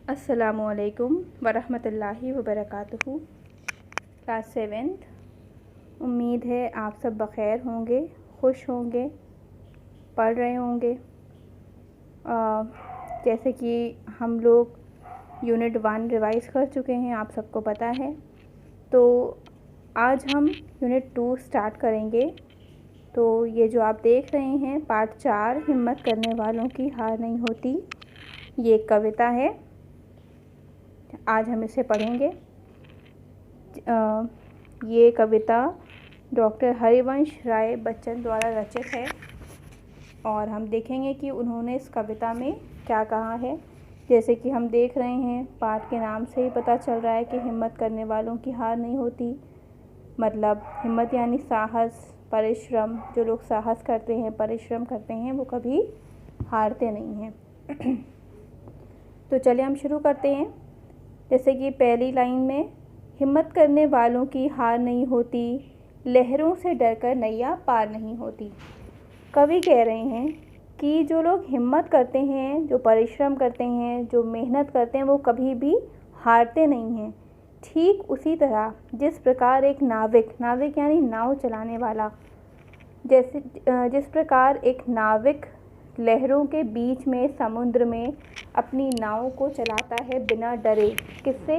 अस्सलामुअलैकुम वरहमतुल्लाहि वबरकातुहू। Class 7th। उम्मीद है आप सब बख़ैर होंगे, खुश होंगे, पढ़ रहे होंगे। जैसे कि हम लोग यूनिट 1 रिवाइज़ कर चुके हैं, आप सबको पता है। तो आज हम यूनिट 2 स्टार्ट करेंगे। तो ये जो आप देख रहे हैं पार्ट 4, हिम्मत करने वालों की हार नहीं होती, ये एक कविता है। आज हम इसे पढ़ेंगे। ये कविता डॉक्टर हरिवंश राय बच्चन द्वारा रचित है और हम देखेंगे कि उन्होंने इस कविता में क्या कहा है। जैसे कि हम देख रहे हैं, पाठ के नाम से ही पता चल रहा है कि हिम्मत करने वालों की हार नहीं होती। मतलब हिम्मत यानी साहस, परिश्रम। जो लोग साहस करते हैं, परिश्रम करते हैं, वो कभी हारते नहीं हैं। तो चलिए हम शुरू करते हैं। जैसे कि पहली लाइन में, हिम्मत करने वालों की हार नहीं होती, लहरों से डरकर नैया पार नहीं होती। कवि कह रहे हैं कि जो लोग हिम्मत करते हैं, जो परिश्रम करते हैं, जो मेहनत करते हैं, वो कभी भी हारते नहीं हैं। ठीक उसी तरह जिस प्रकार एक नाविक यानी नाव चलाने वाला, जिस प्रकार एक नाविक लहरों के बीच में समुद्र में अपनी नाव को चलाता है बिना डरे। किससे?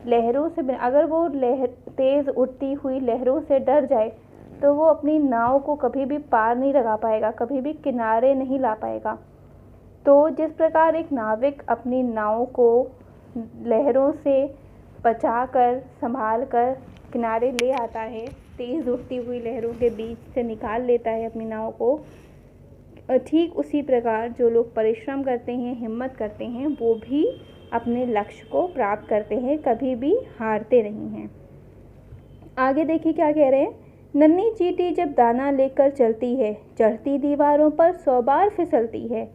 लहरों से बिना। अगर वो तेज़ उठती हुई लहरों से डर जाए तो वो अपनी नाव को कभी भी पार नहीं लगा पाएगा, कभी भी किनारे नहीं ला पाएगा। तो जिस प्रकार एक नाविक अपनी नाव को लहरों से बचाकर, संभाल कर किनारे ले आता है, तेज़ उठती हुई लहरों के बीच से निकाल लेता है अपनी नाव को, ठीक उसी प्रकार जो लोग परिश्रम करते हैं, हिम्मत करते हैं, वो भी अपने लक्ष्य को प्राप्त करते हैं, कभी भी हारते नहीं हैं। आगे देखिए क्या कह रहे हैं। नन्ही चींटी जब दाना लेकर चलती है, चढ़ती दीवारों पर 100 बार फिसलती है।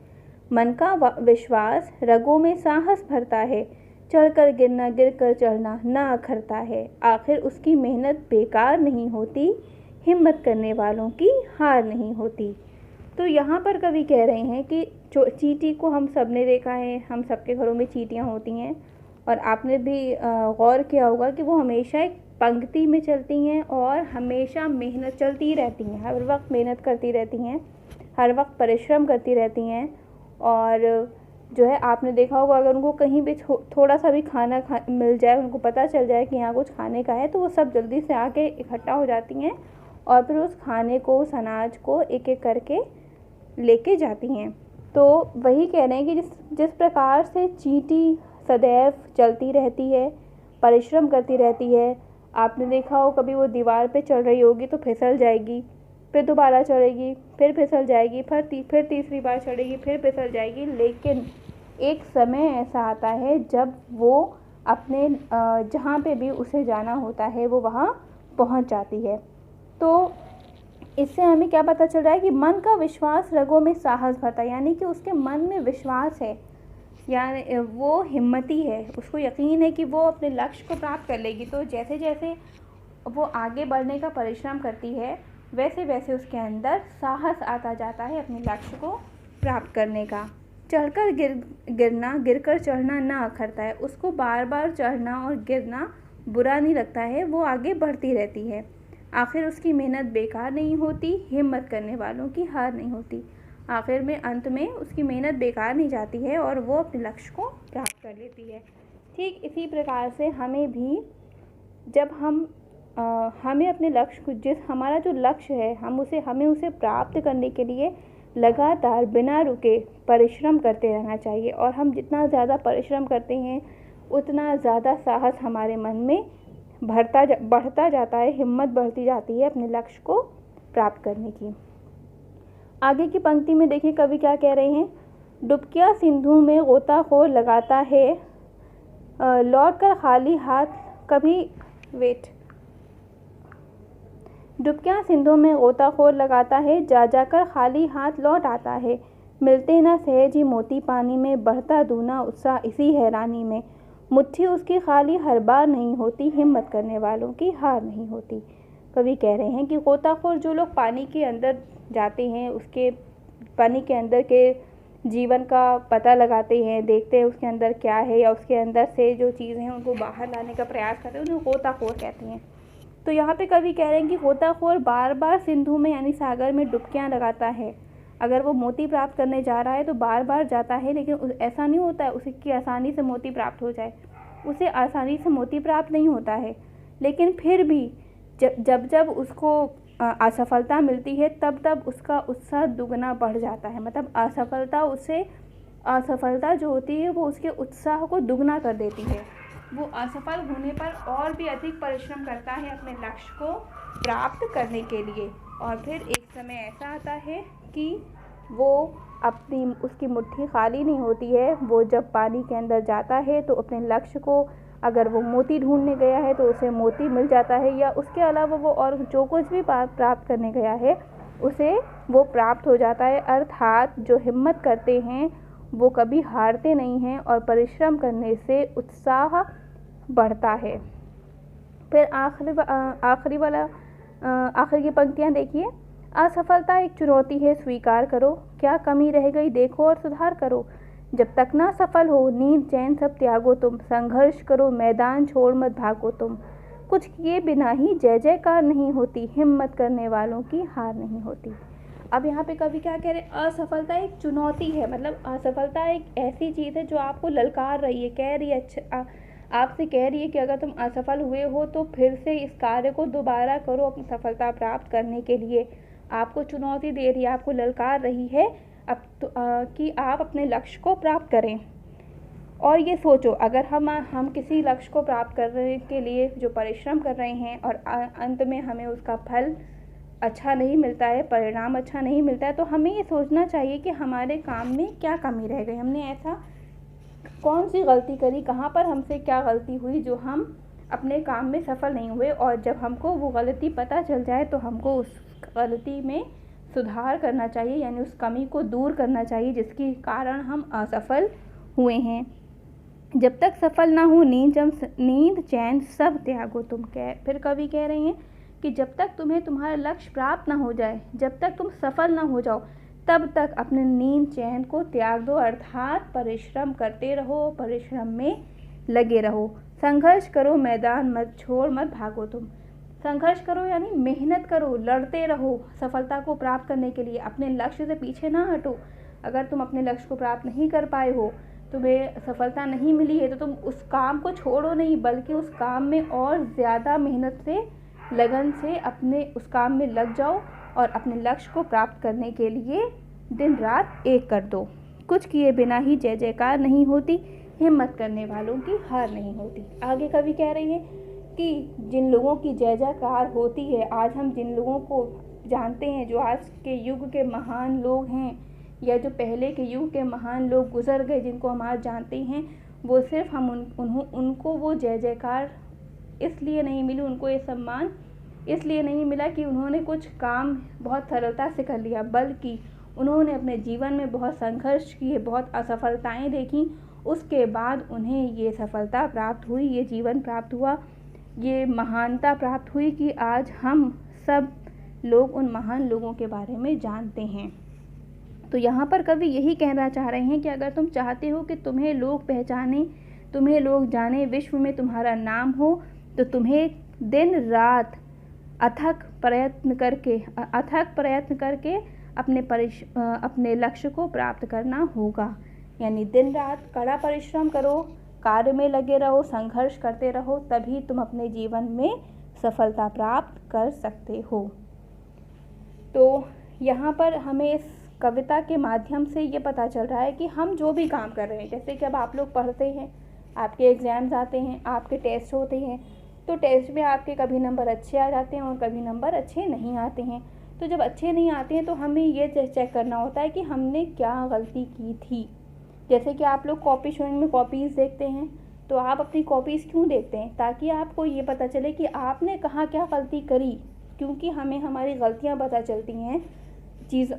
मन का विश्वास रगों में साहस भरता है, चढ़कर गिरना, गिरकर चढ़ना ना अखरता है। आखिर उसकी मेहनत बेकार नहीं होती, हिम्मत करने वालों की हार नहीं होती। तो यहाँ पर कवि कह रहे हैं कि चींटी को हम सब ने देखा है, हम सबके घरों में चींटियाँ होती हैं और आपने भी गौर किया होगा कि वो हमेशा एक पंक्ति में चलती हैं और हमेशा मेहनत चलती रहती हैं, हर वक्त मेहनत करती रहती हैं, हर वक्त परिश्रम करती रहती हैं। और जो है आपने देखा होगा, अगर उनको कहीं भी थोड़ा सा भी खाना मिल जाए, उनको पता चल जाए कि यहाँ कुछ खाने का है, तो वो सब जल्दी से आके इकट्ठा हो जाती हैं और फिर उस खाने को, उस अनाज को एक एक करके लेके जाती हैं। तो वही कह रहे हैं कि जिस प्रकार से चींटी सदैव चलती रहती है, परिश्रम करती रहती है। आपने देखा हो, कभी वो दीवार पे चढ़ रही होगी तो फिसल जाएगी, फिर दोबारा चढ़ेगी, फिर फिसल जाएगी, फिर तीसरी बार चढ़ेगी, फिर फिसल जाएगी। लेकिन एक समय ऐसा आता है जब वो अपने जहाँ पे भी उसे जाना होता है वो वहाँ पहुँच जाती है। तो इससे हमें क्या पता चल रहा है कि मन का विश्वास रगों में साहस भरता है, यानी कि उसके मन में विश्वास है, यानी वो हिम्मती है, उसको यकीन है कि वो अपने लक्ष्य को प्राप्त कर लेगी। तो जैसे जैसे वो आगे बढ़ने का परिश्रम करती है, वैसे वैसे उसके अंदर साहस आता जाता है अपने लक्ष्य को प्राप्त करने का। चढ़कर गिरना, गिरकर चढ़ना ना अखरता है। उसको बार बार चढ़ना और गिरना बुरा नहीं लगता है, वो आगे बढ़ती रहती है। आखिर उसकी मेहनत बेकार नहीं होती, हिम्मत करने वालों की हार नहीं होती। आखिर में, अंत में उसकी मेहनत बेकार नहीं जाती है और वो अपने लक्ष्य को प्राप्त कर लेती है। ठीक इसी प्रकार से हमें भी, जब हमें अपने लक्ष्य को, हमारा जो लक्ष्य है, हमें उसे प्राप्त करने के लिए लगातार बिना रुके परिश्रम करते रहना चाहिए। और हम जितना ज़्यादा परिश्रम करते हैं, उतना ज़्यादा साहस हमारे मन में बढ़ता जाता है, हिम्मत बढ़ती जाती है अपने लक्ष्य को प्राप्त करने की। आगे की पंक्ति में देखिए कवि क्या कह रहे हैं। डुबकियाँ सिंधु में गोताखोर लगाता है, लौट कर खाली हाथ कभी डुबकियाँ सिंधु में गोताखोर लगाता है, जा जाकर खाली हाथ लौट आता है। मिलते ना सहज ही मोती पानी में, बढ़ता दूना उत्साह इसी हैरानी में। मुट्ठी उसकी खाली हर बार नहीं होती, हिम्मत करने वालों की हार नहीं होती। कवि कह रहे हैं कि गोताखोर जो लोग पानी के अंदर जाते हैं, उसके पानी के अंदर के जीवन का पता लगाते हैं, देखते हैं उसके अंदर क्या है, या उसके अंदर से जो चीज़ें हैं उनको बाहर लाने का प्रयास करते हैं, उन्हें गोताखोर कहते हैं। तो यहाँ पे कवि कह रहे हैं कि गोताखोर बार बार सिंधु में यानी सागर में डुबकियाँ लगाता है। अगर वो मोती प्राप्त करने जा रहा है तो बार बार जाता है, लेकिन ऐसा नहीं होता है उसकी आसानी से मोती प्राप्त हो जाए। उसे आसानी से मोती प्राप्त नहीं होता है, लेकिन फिर भी जब जब उसको असफलता मिलती है तब तब उसका उत्साह दुगना बढ़ जाता है। मतलब असफलता जो होती है वो उसके उत्साह को दुगना कर देती है। वो असफल होने पर और भी अधिक परिश्रम करता है अपने लक्ष्य को प्राप्त करने के लिए। और फिर एक समय ऐसा आता है कि वो उसकी मुट्ठी खाली नहीं होती है। वो जब पानी के अंदर जाता है तो अपने लक्ष्य को, अगर वो मोती ढूंढने गया है तो उसे मोती मिल जाता है, या उसके अलावा वो और जो कुछ भी प्राप्त करने गया है उसे वो प्राप्त हो जाता है। अर्थात जो हिम्मत करते हैं वो कभी हारते नहीं हैं और परिश्रम करने से उत्साह बढ़ता है। फिर आखिरी की पंक्तियाँ देखिए। असफलता एक चुनौती है, स्वीकार करो, क्या कमी रह गई देखो और सुधार करो। जब तक ना सफल हो नींद चैन सब त्यागो तुम, संघर्ष करो मैदान छोड़ मत भागो तुम। कुछ किए बिना ही जय जयकार नहीं होती, हिम्मत करने वालों की हार नहीं होती। अब यहाँ पे कवि क्या कह रहे हैं, असफलता एक चुनौती है। मतलब असफलता एक ऐसी चीज़ है जो आपको ललकार रही है, कह रही है आपसे कह रही है कि अगर तुम असफल हुए हो तो फिर से इस कार्य को दोबारा करो अपनी सफलता प्राप्त करने के लिए। आपको चुनौती दे रही है, आपको ललकार रही है अब तो कि आप अपने लक्ष्य को प्राप्त करें। और ये सोचो, अगर हम किसी लक्ष्य को प्राप्त करने के लिए जो परिश्रम कर रहे हैं और अंत में हमें उसका फल अच्छा नहीं मिलता है, परिणाम अच्छा नहीं मिलता है, तो हमें ये सोचना चाहिए कि हमारे काम में क्या कमी रह गई, हमने ऐसा कौन सी गलती करी, कहाँ पर हमसे क्या गलती हुई जो हम अपने काम में सफल नहीं हुए। और जब हमको वो गलती पता चल जाए तो हमको उस गलती में सुधार करना चाहिए, यानी उस कमी को दूर करना चाहिए जिसके कारण हम असफल हुए हैं। जब तक सफल ना हो नींद चैन सब त्यागो तुम। फिर कवि कह रहे हैं कि जब तक तुम्हें तुम्हारा लक्ष्य प्राप्त ना हो जाए, जब तक तुम सफल ना हो जाओ, तब तक अपने नींद चैन को त्याग दो। अर्थात परिश्रम करते रहो, परिश्रम में लगे रहो। संघर्ष करो मैदान मत छोड़ मत भागो तुम। संघर्ष करो यानी मेहनत करो, लड़ते रहो सफलता को प्राप्त करने के लिए। अपने लक्ष्य से पीछे ना हटो। अगर तुम अपने लक्ष्य को प्राप्त नहीं कर पाए हो, तुम्हें सफलता नहीं मिली है, तो तुम उस काम को छोड़ो नहीं, बल्कि उस काम में और ज़्यादा मेहनत से, लगन से अपने उस काम में लग जाओ और अपने लक्ष्य को प्राप्त करने के लिए दिन रात एक कर दो। कुछ किए बिना ही जय जयकार नहीं होती, हिम्मत करने वालों की हार नहीं होती। आगे कवि कह रही है कि जिन लोगों की जय जयकार होती है, आज हम जिन लोगों को जानते हैं, जो आज के युग के महान लोग हैं, या जो पहले के युग के महान लोग गुजर गए जिनको हम आज जानते हैं, वो सिर्फ हम उनको वो जय जयकार इसलिए नहीं मिली, उनको ये सम्मान इसलिए नहीं मिला कि उन्होंने कुछ काम बहुत सरलता से कर लिया, बल्कि उन्होंने अपने जीवन में बहुत संघर्ष किए, बहुत असफलताएं देखी, उसके बाद उन्हें ये सफलता प्राप्त हुई, ये जीवन प्राप्त हुआ, ये महानता प्राप्त हुई कि आज हम सब लोग उन महान लोगों के बारे में जानते हैं। तो यहाँ पर कवि यही कहना चाह रहे हैं कि अगर तुम चाहते हो कि तुम्हें लोग पहचाने, तुम्हें लोग जाने, विश्व में तुम्हारा नाम हो, तो तुम्हें दिन रात अथक प्रयत्न करके अपने लक्ष्य को प्राप्त करना होगा। यानी दिन रात कड़ा परिश्रम करो, कार्य में लगे रहो, संघर्ष करते रहो, तभी तुम अपने जीवन में सफलता प्राप्त कर सकते हो। तो यहाँ पर हमें इस कविता के माध्यम से ये पता चल रहा है कि हम जो भी काम कर रहे हैं, जैसे कि अब आप लोग पढ़ते हैं, आपके एग्ज़ाम्स आते हैं, आपके टेस्ट होते हैं, तो टेस्ट में आपके कभी नंबर अच्छे आ जाते हैं और कभी नंबर अच्छे नहीं आते हैं। तो जब अच्छे नहीं आते हैं तो हमें ये चेक करना होता है कि हमने क्या गलती की थी। जैसे कि आप लोग कॉपी शोइंग में कॉपीज़ देखते हैं, तो आप अपनी कॉपीज़ क्यों देखते हैं? ताकि आपको ये पता चले कि आपने कहाँ क्या गलती करी, क्योंकि हमें हमारी गलतियाँ पता चलती हैं चीज़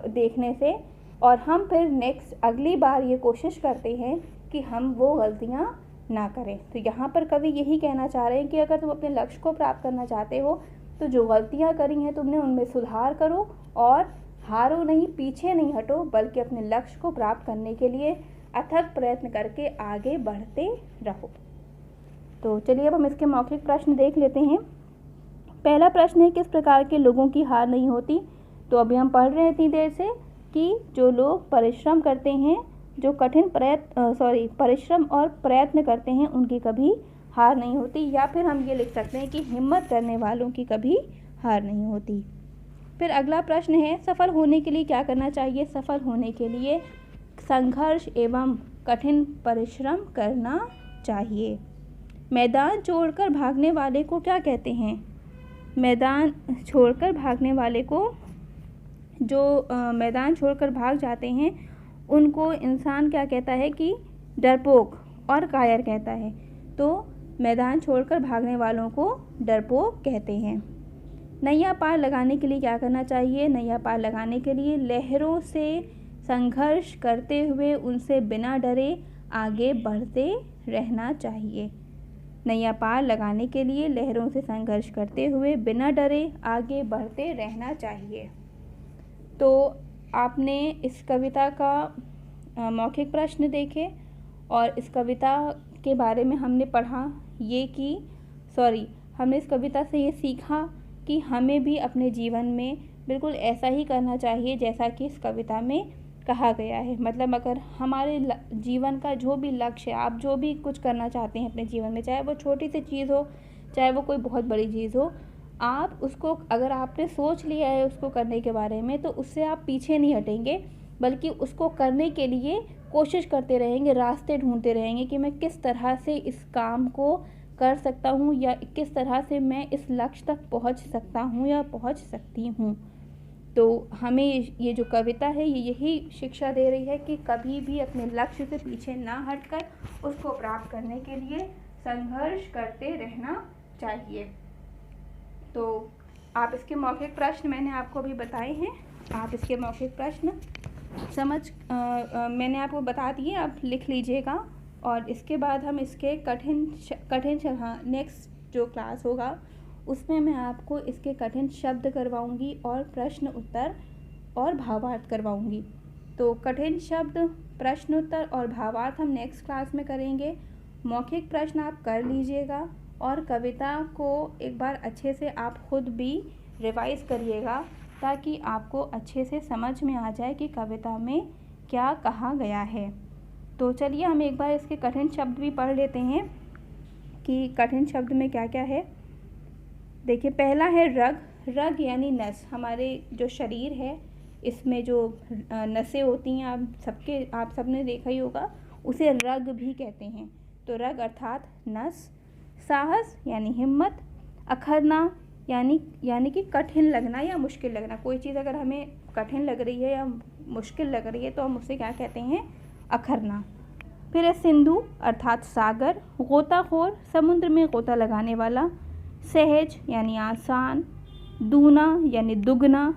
देखने से, और हम फिर अगली बार ये कोशिश करते हैं कि हम वो गलतियाँ ना करें। तो यहाँ पर कवि यही कहना चाह रहे हैं कि अगर तुम अपने लक्ष्य को प्राप्त करना चाहते हो, तो जो गलतियाँ करी हैं तुमने उनमें सुधार करो और हारो नहीं, पीछे नहीं हटो, बल्कि अपने लक्ष्य को प्राप्त करने के लिए अथक प्रयत्न करके आगे बढ़ते रहो। तो चलिए अब हम इसके मौखिक प्रश्न देख लेते हैं। पहला प्रश्न है, किस प्रकार के लोगों की हार नहीं होती? तो अभी हम पढ़ रहे हैं इतनी देर से कि जो लोग परिश्रम करते हैं, जो कठिन परिश्रम और प्रयत्न करते हैं, उनकी कभी हार नहीं होती। या फिर हम ये लिख सकते हैं कि हिम्मत करने वालों की कभी हार नहीं होती। फिर अगला प्रश्न है, सफल होने के लिए क्या करना चाहिए? सफल होने के लिए संघर्ष एवं कठिन परिश्रम करना चाहिए। मैदान छोड़कर भागने वाले को क्या कहते हैं? मैदान छोड़कर भागने वाले को, जो मैदान छोड़कर भाग जाते हैं, उनको इंसान क्या कहता है कि डरपोक और कायर कहता है। तो मैदान छोड़कर भागने वालों को डरपोक कहते हैं। नैया पार लगाने के लिए क्या करना चाहिए? नैया पार लगाने के लिए लहरों से संघर्ष करते हुए उनसे बिना डरे आगे बढ़ते रहना चाहिए। नैया पार लगाने के लिए लहरों से संघर्ष करते हुए बिना डरे आगे बढ़ते रहना चाहिए। तो आपने इस कविता का मौखिक प्रश्न देखे और इस कविता के बारे में हमने पढ़ा हमने इस कविता से ये सीखा कि हमें भी अपने जीवन में बिल्कुल ऐसा ही करना चाहिए जैसा कि इस कविता में कहा गया है। मतलब अगर हमारे जीवन का जो भी लक्ष्य है, आप जो भी कुछ करना चाहते हैं अपने जीवन में, चाहे वो छोटी सी चीज़ हो, चाहे वो कोई बहुत बड़ी चीज़ हो, आप उसको अगर आपने सोच लिया है उसको करने के बारे में, तो उससे आप पीछे नहीं हटेंगे, बल्कि उसको करने के लिए कोशिश करते रहेंगे, रास्ते ढूंढते रहेंगे कि मैं किस तरह से इस काम को कर सकता हूँ या किस तरह से मैं इस लक्ष्य तक पहुँच सकता हूँ या पहुँच सकती हूँ। तो हमें ये जो कविता है ये यही शिक्षा दे रही है कि कभी भी अपने लक्ष्य से पीछे ना हटकर उसको प्राप्त करने के लिए संघर्ष करते रहना चाहिए। तो आप इसके मौखिक प्रश्न मैंने आपको अभी बताए हैं, आप इसके मौखिक प्रश्न मैंने आपको बता दिए, आप लिख लीजिएगा। और इसके बाद हम इसके नेक्स्ट जो क्लास होगा उसमें मैं आपको इसके कठिन शब्द करवाऊंगी और प्रश्न उत्तर और भावार्थ करवाऊंगी। तो कठिन शब्द, प्रश्न उत्तर और भावार्थ हम नेक्स्ट क्लास में करेंगे। मौखिक प्रश्न आप कर लीजिएगा और कविता को एक बार अच्छे से आप खुद भी रिवाइज़ करिएगा ताकि आपको अच्छे से समझ में आ जाए कि कविता में क्या कहा गया है। तो चलिए हम एक बार इसके कठिन शब्द भी पढ़ लेते हैं कि कठिन शब्द में क्या क्या है। देखिए, पहला है रग। रग यानी नस। हमारे जो शरीर है इसमें जो नसें होती हैं, आप सबने देखा ही होगा, उसे रग भी कहते हैं। तो रग अर्थात नस। साहस यानी हिम्मत। अखरना यानी कि कठिन लगना या मुश्किल लगना। कोई चीज़ अगर हमें कठिन लग रही है या मुश्किल लग रही है तो हम उसे क्या कहते हैं? अखरना। फिर है सिंधु अर्थात सागर। गोताखोर समुद्र में गोता लगाने वाला। सहज यानी आसान। दूना यानी दुगना।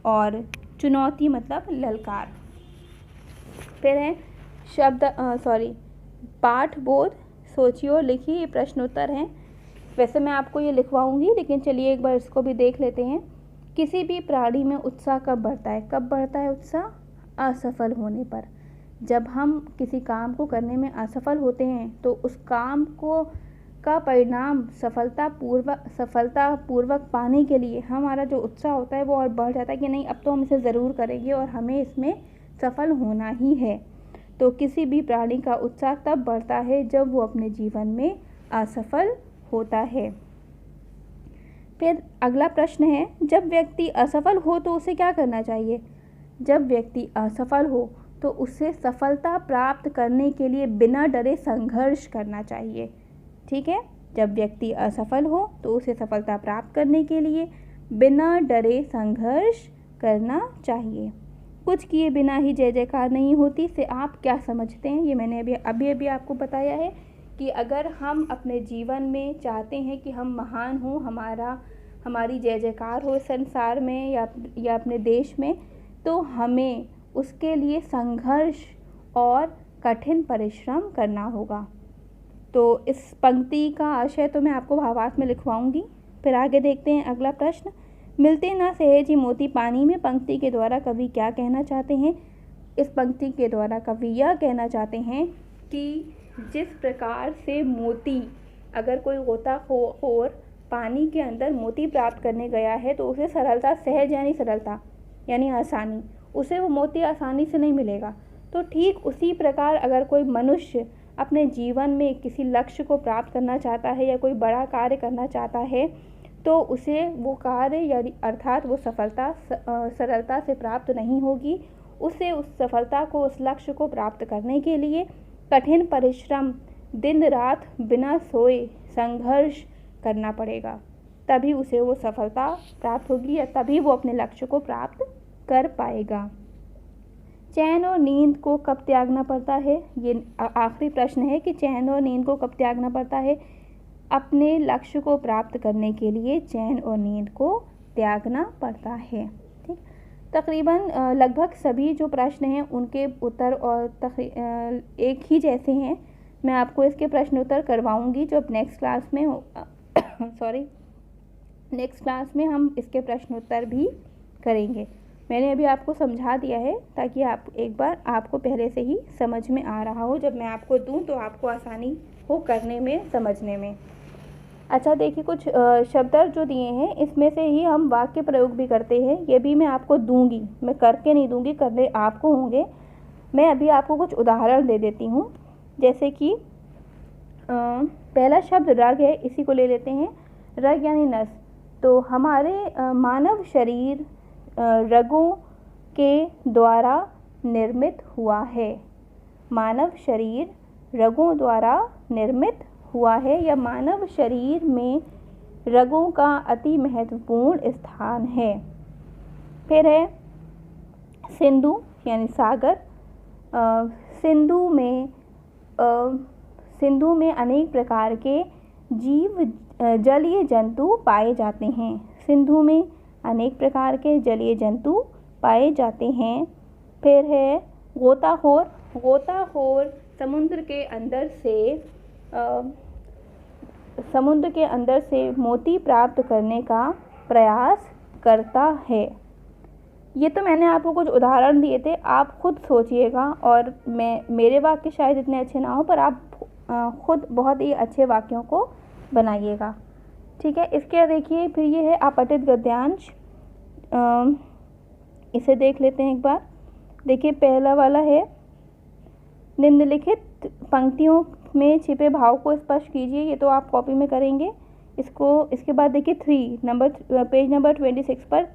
और चुनौती मतलब ललकार। फिर है पाठबोध। सोचिए और लिखिए, ये प्रश्न उत्तर हैं। वैसे मैं आपको ये लिखवाऊंगी, लेकिन चलिए एक बार इसको भी देख लेते हैं। किसी भी प्राणी में उत्साह कब बढ़ता है? कब बढ़ता है उत्साह? असफल होने पर। जब हम किसी काम को करने में असफल होते हैं तो उस काम का परिणाम सफलतापूर्वक पाने के लिए हमारा जो उत्साह होता है वो और बढ़ जाता है कि नहीं, अब तो हम इसे ज़रूर करेंगे और हमें इसमें सफल होना ही है। तो किसी भी प्राणी का उत्साह तब बढ़ता है जब वो अपने जीवन में असफल होता है। फिर अगला प्रश्न है, जब व्यक्ति असफल हो तो उसे क्या करना चाहिए? जब व्यक्ति असफल हो तो उसे सफलता प्राप्त करने के लिए बिना डरे संघर्ष करना चाहिए। ठीक है, जब व्यक्ति असफल हो तो उसे सफलता प्राप्त करने के लिए बिना डरे संघर्ष करना चाहिए। कुछ किए बिना ही जय जयकार नहीं होती से आप क्या समझते हैं? ये मैंने अभी आपको बताया है कि अगर हम अपने जीवन में चाहते हैं कि हम महान हों, हमारी जय जयकार हो संसार में या अपने देश में, तो हमें उसके लिए संघर्ष और कठिन परिश्रम करना होगा। तो इस पंक्ति का आशय तो मैं आपको भावार्थ में लिखवाऊंगी। फिर आगे देखते हैं अगला प्रश्न। मिलते ना सहेजी मोती पानी में पंक्ति के द्वारा कवि क्या कहना चाहते हैं? इस पंक्ति के द्वारा कवि यह कहना चाहते हैं कि जिस प्रकार से मोती, अगर कोई गोताखोर पानी के अंदर मोती प्राप्त करने गया है तो उसे सरलता, सहज यानी सरलता यानी आसानी, उसे वो मोती आसानी से नहीं मिलेगा। तो ठीक उसी प्रकार अगर कोई मनुष्य अपने जीवन में किसी लक्ष्य को प्राप्त करना चाहता है या कोई बड़ा कार्य करना चाहता है तो उसे वो कार्य यानी अर्थात वो सफलता सरलता से प्राप्त नहीं होगी। उसे उस सफलता को, उस लक्ष्य को प्राप्त करने के लिए कठिन परिश्रम, दिन रात बिना सोए संघर्ष करना पड़ेगा, तभी उसे वो सफलता प्राप्त होगी या तभी वो अपने लक्ष्य को प्राप्त कर पाएगा। चैन और नींद को कब त्यागना पड़ता है? ये आखिरी प्रश्न है कि चैन और नींद को कब त्यागना पड़ता है? अपने लक्ष्य को प्राप्त करने के लिए चैन और नींद को त्यागना पड़ता है। ठीक, तकरीबन लगभग सभी जो प्रश्न हैं उनके उत्तर और एक ही जैसे हैं। मैं आपको इसके प्रश्न उत्तर करवाऊंगी जब नेक्स्ट क्लास में नेक्स्ट क्लास में हम इसके प्रश्न उत्तर भी करेंगे। मैंने अभी आपको समझा दिया है ताकि आप एक बार आपको पहले से ही समझ में आ रहा हो, जब मैं आपको दूं तो आपको आसानी हो करने में, समझने में। अच्छा, देखिए कुछ शब्द जो दिए हैं इसमें से ही हम वाक्य प्रयोग भी करते हैं। ये भी मैं आपको दूंगी, मैं करके नहीं दूंगी, करने आपको होंगे। मैं अभी आपको कुछ उदाहरण दे देती हूँ। जैसे कि पहला शब्द रग है, इसी को ले लेते हैं। रग यानी नस। तो हमारे मानव शरीर रगों के द्वारा निर्मित हुआ है। मानव शरीर रगों द्वारा निर्मित हुआ है या मानव शरीर में रगों का अति महत्वपूर्ण स्थान है। फिर है सिंधु यानी सागर। सिंधु में अनेक प्रकार के जीव जलीय जंतु पाए जाते हैं। सिंधु में अनेक प्रकार के जलीय जंतु पाए जाते हैं। फिर है गोताखोर। गोताखोर समुद्र के अंदर से मोती प्राप्त करने का प्रयास करता है। ये तो मैंने आपको कुछ उदाहरण दिए थे, आप खुद सोचिएगा। और मेरे वाक्य शायद इतने अच्छे ना हो, पर आप खुद बहुत ही अच्छे वाक्यों को बनाइएगा। ठीक है, इसके देखिए फिर ये है अपठित गद्यांश। इसे देख लेते हैं एक बार। देखिए पहला वाला है, निम्नलिखित पंक्तियों में छिपे भाव को स्पष्ट कीजिए। ये तो आप कॉपी में करेंगे इसको। इसके बाद देखिए पेज नंबर 26 पर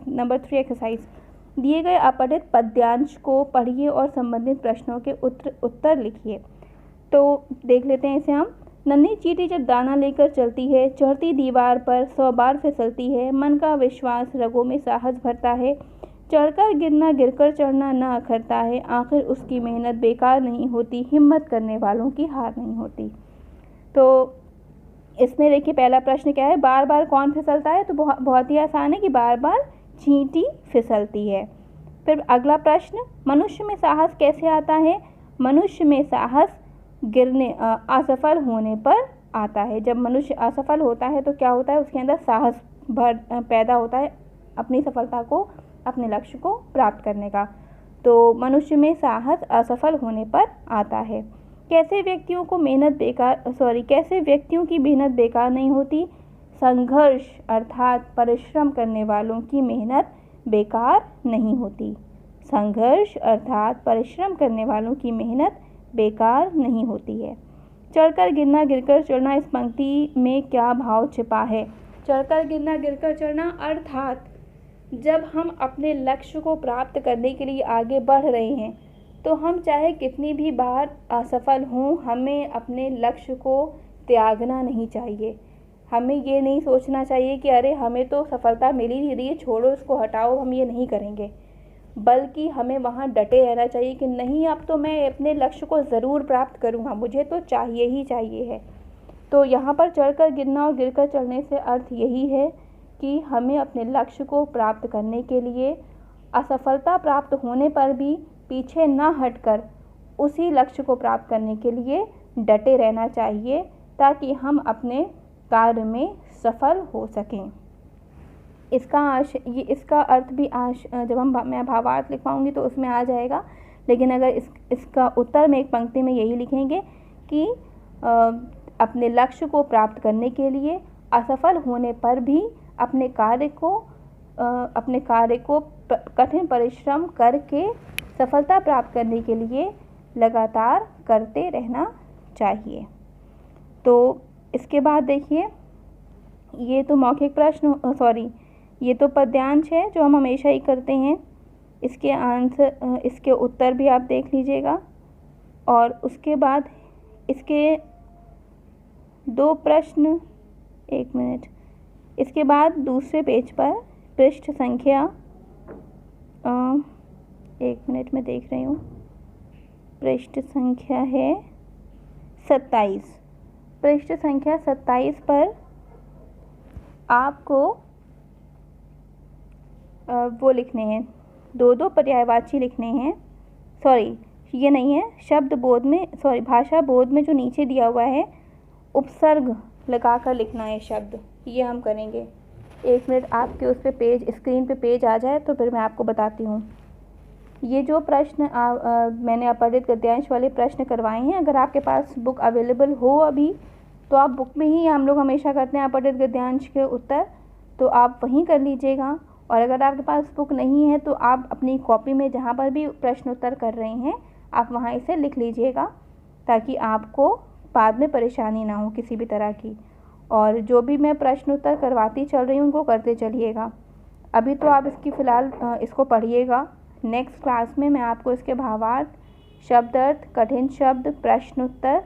नंबर 3 एक्सरसाइज। दिए गए अपठित पद्यांश को पढ़िए और संबंधित प्रश्नों के उत्तर लिखिए। तो देख लेते हैं इसे हम। नन्ही चींटी जब दाना लेकर चलती है, चढ़ती दीवार पर 100 बार फिसलती है, मन का विश्वास रगों में साहस भरता है, चढ़कर गिरना गिरकर चढ़ना न अखरता है, आखिर उसकी मेहनत बेकार नहीं होती, हिम्मत करने वालों की हार नहीं होती। तो इसमें देखिए पहला प्रश्न क्या है, बार बार कौन फिसलता है? तो बहुत ही आसान है कि बार बार चींटी फिसलती है। फिर अगला प्रश्न, मनुष्य में साहस कैसे आता है? मनुष्य में साहस असफल होने पर आता है। जब मनुष्य असफल होता है तो क्या होता है, उसके अंदर साहस पैदा होता है अपनी सफलता को, अपने लक्ष्य को प्राप्त करने का। तो मनुष्य में साहस असफल होने पर आता है। कैसे व्यक्तियों की मेहनत बेकार नहीं होती? संघर्ष अर्थात परिश्रम करने वालों की मेहनत बेकार नहीं होती। संघर्ष अर्थात परिश्रम करने वालों की मेहनत बेकार नहीं होती है। चढ़कर गिरना गिरकर चढ़ना, इस पंक्ति में क्या भाव छिपा है? चढ़कर गिरना गिरकर चढ़ना अर्थात जब हम अपने लक्ष्य को प्राप्त करने के लिए आगे बढ़ रहे हैं तो हम चाहे कितनी भी बार असफल हों, हमें अपने लक्ष्य को त्यागना नहीं चाहिए। हमें ये नहीं सोचना चाहिए कि अरे हमें तो सफलता मिल ही नहीं रही है, छोड़ो इसको, हटाओ, हम ये नहीं करेंगे। बल्कि हमें वहाँ डटे रहना चाहिए कि नहीं, अब तो मैं अपने लक्ष्य को ज़रूर प्राप्त करूँगा, मुझे तो चाहिए ही चाहिए है। तो यहाँ पर चढ़कर गिरना और गिरकर चढ़ने से अर्थ यही है कि हमें अपने लक्ष्य को प्राप्त करने के लिए असफलता प्राप्त होने पर भी पीछे न हटकर उसी लक्ष्य को प्राप्त करने के लिए डटे रहना चाहिए, ताकि हम अपने कार्य में सफल हो सकें। इसका अर्थ भी जब मैं भावार्थ लिखवाऊंगी तो उसमें आ जाएगा। लेकिन अगर इसका उत्तर में एक पंक्ति में यही लिखेंगे कि अपने लक्ष्य को प्राप्त करने के लिए असफल होने पर भी अपने कार्य को कठिन परिश्रम करके सफलता प्राप्त करने के लिए लगातार करते रहना चाहिए। तो इसके बाद देखिए, ये तो मौखिक प्रश्न ये तो पद्यांश है जो हम हमेशा ही करते हैं। इसके उत्तर भी आप देख लीजिएगा। और उसके बाद इसके 2 प्रश्न, 1 मिनट, इसके बाद दूसरे पेज पर पृष्ठ संख्या 1 मिनट में देख रही हूँ, पृष्ठ संख्या है 27। पृष्ठ संख्या 27 पर आपको वो लिखने हैं, 2 पर्यायवाची लिखने हैं। ये नहीं है, शब्द बोध में भाषा बोध में जो नीचे दिया हुआ है उपसर्ग लगाकर लिखना है शब्द, ये हम करेंगे। 1 मिनट आपके उस पे स्क्रीन पे पेज आ जाए तो फिर मैं आपको बताती हूँ। ये जो प्रश्न मैंने अपठित गद्यांश वाले प्रश्न करवाए हैं, अगर आपके पास बुक अवेलेबल हो अभी तो आप बुक में ही, हम लोग हमेशा करते हैं अपठित गद्यांश के उत्तर, तो आप वहीं कर लीजिएगा। और अगर आपके पास बुक नहीं है तो आप अपनी कॉपी में जहाँ पर भी प्रश्न उत्तर कर रहे हैं आप वहाँ इसे लिख लीजिएगा, ताकि आपको बाद में परेशानी ना हो किसी भी तरह की। और जो भी मैं प्रश्न उत्तर करवाती चल रही हूँ उनको करते चलिएगा। अभी तो आप फ़िलहाल इसको पढ़िएगा। नेक्स्ट क्लास में मैं आपको इसके भावार्थ, शब्द अर्थ, कठिन शब्द, प्रश्न उत्तर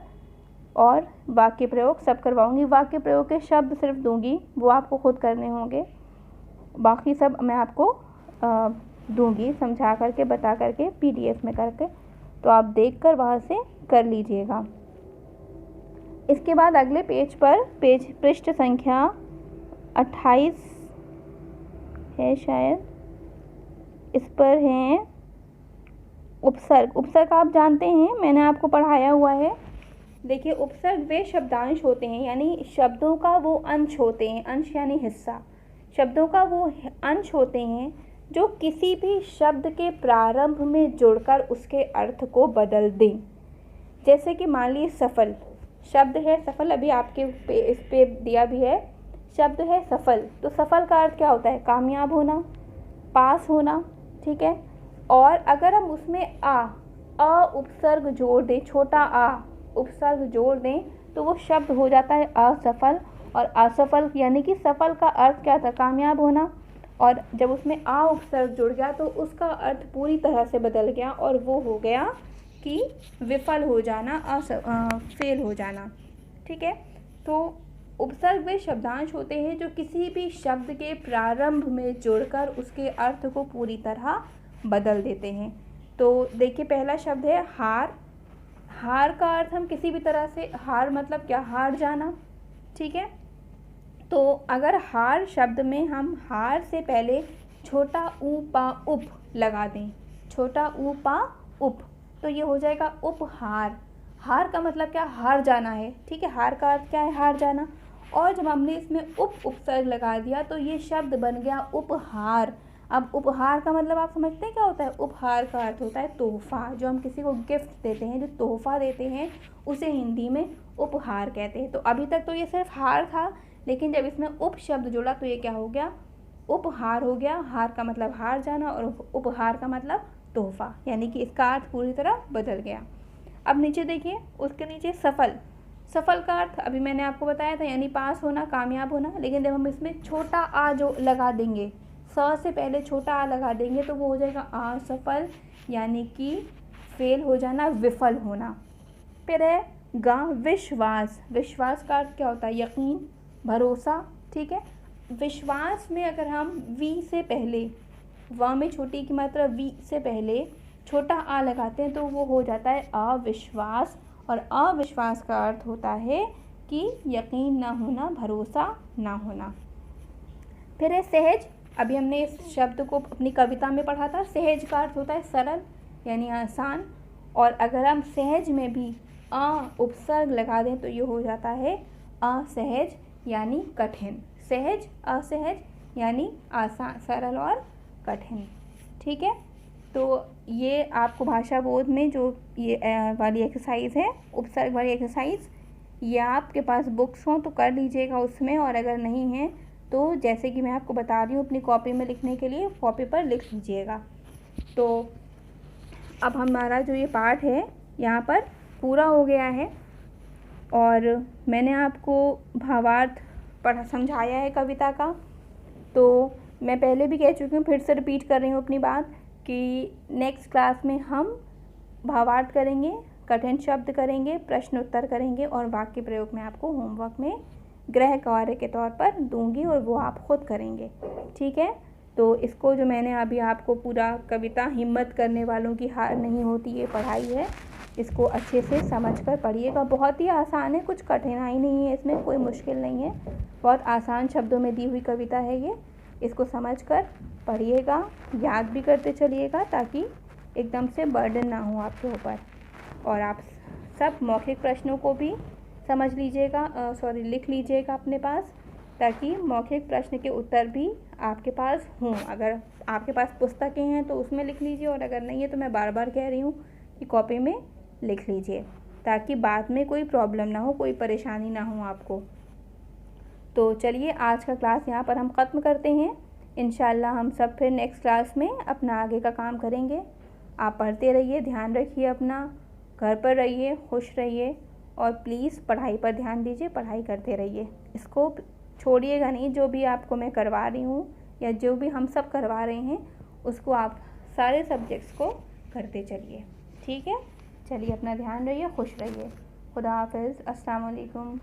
और वाक्य प्रयोग सब करवाऊंगी। वाक्य प्रयोग के शब्द सिर्फ दूंगी, वो आपको खुद करने होंगे। बाकी सब मैं आपको दूंगी समझा करके, बता करके, PDF में करके, तो आप देखकर वहाँ से कर लीजिएगा। इसके बाद अगले पेज पर पृष्ठ संख्या 28 है शायद, इस पर है उपसर्ग। उपसर्ग आप जानते हैं, मैंने आपको पढ़ाया हुआ है। देखिए, उपसर्ग वे शब्दांश होते हैं, यानी शब्दों का वो अंश होते हैं। अंश यानी हिस्सा। शब्दों का वो अंश होते हैं जो किसी भी शब्द के प्रारंभ में जुड़कर उसके अर्थ को बदल दें। जैसे कि मान लीजिए सफल शब्द है, सफल अभी आपके इस पे दिया भी है, शब्द है सफल, तो सफल का अर्थ क्या होता है? कामयाब होना, पास होना, ठीक है। और अगर हम उसमें अ उपसर्ग जोड़ दें, छोटा आ उपसर्ग जोड़ दें, तो वो शब्द हो जाता है असफल। और असफल यानी कि सफल का अर्थ क्या था? कामयाब होना। और जब उसमें आ उपसर्ग जुड़ गया तो उसका अर्थ पूरी तरह से बदल गया और वो हो गया कि विफल हो जाना, फेल हो जाना, ठीक है। तो उपसर्ग वे शब्दांश होते हैं जो किसी भी शब्द के प्रारंभ में जुड़कर उसके अर्थ को पूरी तरह बदल देते हैं। तो देखिए, पहला शब्द है हार। हार का अर्थ हम किसी भी तरह से, हार मतलब क्या? हार जाना, ठीक है। तो अगर हार शब्द में हम हार से पहले छोटा ऊ पा उप लगा दें, छोटा ऊ पा उप, तो ये हो जाएगा उपहार। हार का मतलब क्या? हार जाना है, ठीक है। हार का अर्थ क्या है? हार जाना। और जब हमने इसमें उपसर्ग लगा दिया तो ये शब्द बन गया उपहार। अब उपहार का मतलब आप समझते हैं क्या होता है? उपहार का अर्थ होता है तोहफा। जो हम किसी को गिफ्ट देते हैं, जो तोहफा देते हैं, उसे हिंदी में उपहार कहते हैं। तो अभी तक तो ये सिर्फ हार था, लेकिन जब इसमें उप शब्द जुड़ा तो ये क्या हो गया? उपहार हो गया। हार का मतलब हार जाना और उपहार का मतलब तोहफा, यानी कि इसका अर्थ पूरी तरह बदल गया। अब नीचे देखिए, उसके नीचे सफल। सफल का अर्थ अभी मैंने आपको बताया था, यानी पास होना, कामयाब होना। लेकिन जब हम इसमें छोटा आ जो लगा देंगे, स से पहले छोटा आ लगा देंगे, तो वो हो जाएगा असफल, यानी कि फेल हो जाना, विफल होना। फिर है गा विश्वास। विश्वास का अर्थ क्या होता है? यकीन, भरोसा, ठीक है। विश्वास में अगर हम वी से पहले, व में छोटी की मात्रा वी से पहले छोटा आ लगाते हैं तो वो हो जाता है अविश्वास। और अविश्वास का अर्थ होता है कि यकीन ना होना, भरोसा ना होना। फिर है सहज। अभी हमने इस शब्द को अपनी कविता में पढ़ा था। सहज का अर्थ होता है सरल, यानी आसान। और अगर हम सहज में भी उपसर्ग लगा दें तो ये हो जाता है असहज, यानी कठिन। सहज, असहज, यानी आसान, सरल और कठिन। ठीक है, तो ये आपको भाषा बोध में जो ये वाली एक्सरसाइज है, उपसर्ग वाली एक्सरसाइज, ये आपके पास बुक्स हों तो कर लीजिएगा उसमें, और अगर नहीं है तो जैसे कि मैं आपको बता रही हूँ अपनी कॉपी में लिखने के लिए कॉपी पर लिख लीजिएगा। तो अब हमारा जो ये पार्ट है यहाँ पर पूरा हो गया है, और मैंने आपको भावार्थ समझाया है कविता का। तो मैं पहले भी कह चुकी हूँ, फिर से रिपीट कर रही हूँ अपनी बात कि नेक्स्ट क्लास में हम भावार्थ करेंगे, कठिन शब्द करेंगे, प्रश्न उत्तर करेंगे, और वाक्य प्रयोग में आपको होमवर्क में गृह कार्य के तौर पर दूंगी और वो आप खुद करेंगे। ठीक है, तो इसको जो मैंने अभी आपको पूरा कविता हिम्मत करने वालों की हार नहीं होती ये पढ़ाई है, इसको अच्छे से समझकर पढ़िएगा। बहुत ही आसान है, कुछ कठिनाई नहीं है इसमें, कोई मुश्किल नहीं है, बहुत आसान शब्दों में दी हुई कविता है ये। इसको समझकर पढ़िएगा, याद भी करते चलिएगा ताकि एकदम से बर्डन ना हो आपके ऊपर। और आप सब मौखिक प्रश्नों को भी समझ लीजिएगा, लिख लीजिएगा अपने पास, ताकि मौखिक प्रश्न के उत्तर भी आपके पास हों। अगर आपके पास पुस्तकें हैं तो उसमें लिख लीजिए, और अगर नहीं है तो मैं बार बार कह रही हूँ कि कॉपी में लिख लीजिए, ताकि बाद में कोई प्रॉब्लम ना हो, कोई परेशानी ना हो आपको। तो चलिए आज का क्लास यहाँ पर हम ख़त्म करते हैं। इंशाल्लाह हम सब फिर नेक्स्ट क्लास में अपना आगे का काम करेंगे। आप पढ़ते रहिए, ध्यान रखिए अपना, घर पर रहिए, खुश रहिए, और प्लीज़ पढ़ाई पर ध्यान दीजिए, पढ़ाई करते रहिए, इसको छोड़िएगा नहीं। जो भी आपको मैं करवा रही हूँ या जो भी हम सब करवा रहे हैं उसको आप सारे सब्जेक्ट्स को करते चलिए। ठीक है, चलिए अपना ध्यान रहिए, खुश रहिए। खुदा हाफिज़, अस्सलाम वालेकुम।